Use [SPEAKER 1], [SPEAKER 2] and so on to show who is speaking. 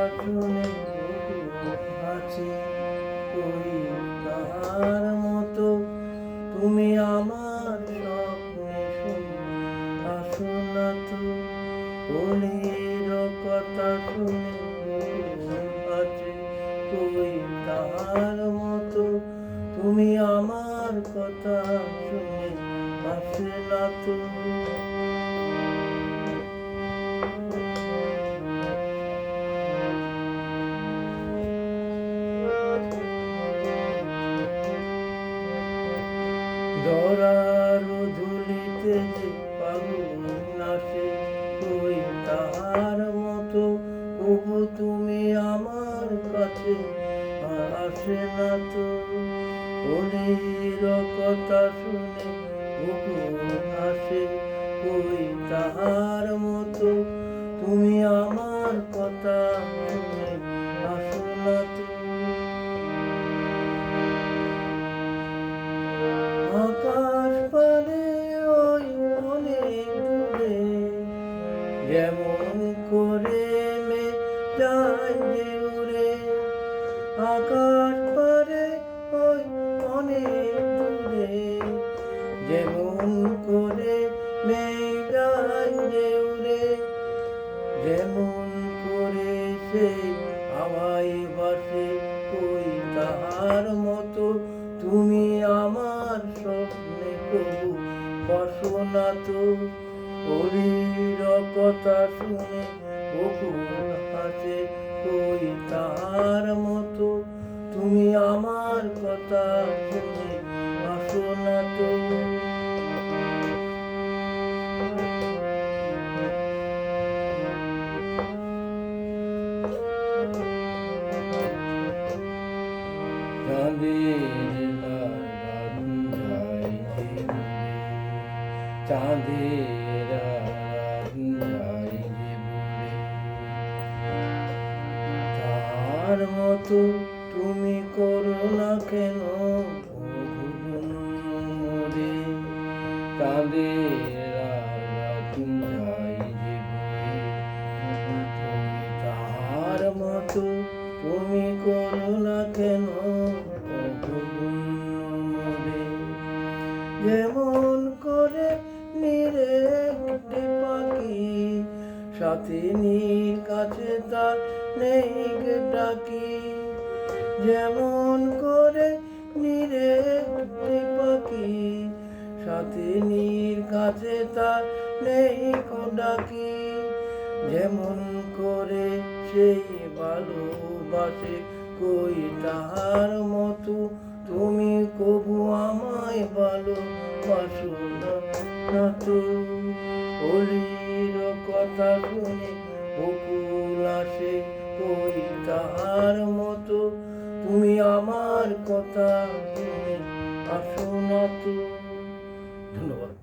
[SPEAKER 1] শুনে আছে ওই তার মতো তুমি আমার স্বপ্নে শুনে আসো না তো ওলের কথা শুনে আছে ওই তার মতো তুমি আমার কথা শুনে আসে না তো ধরার ধুলিতে যে পাগল নাচে ওই তাহার মতো ওগো তুমি আমার কাছে আসে না তো ওলের কথা শুনে ওগো আসে ওই তাহার মতো তুমি আমার কথা শুনে আসো না তো আকাশ পানে ওই অনেক দূরে যেমন করে মে যায় যে উড়ে আকাশ পারে ওই অনেক দূরে যেমন করে মে যায় যে উড়ে যেমন করে সেই হাওয়ায় ভাসে ওই তাহার মতো তুমি আমার স্বপ্নে কবু বসো না তো ওলির কথা শুনে বকুল হাসে ওই তাহার মতো তুমি আমার কথা শুনে আসো না তো চাঁদের তার মতো তুমি করো না কেন রে তার মতো তুমি করো না কেন যেমন করে নিরে একটি পাখি সাথিনীর কাছে তার নেই ডাকি যেমন করে নিরে একটি পাখি সাথিনীর কাছে তার নেই ডাকি যেমন করে সেই ভালোবাসে কই তাহার মতো তুমি কবু আমায় ভালোবাসো না তো ওলির কথা শুনে বকুল আসে কই তাহার মতো তুমি আমার কথা শুনে আসো না তো ধন্যবাদ।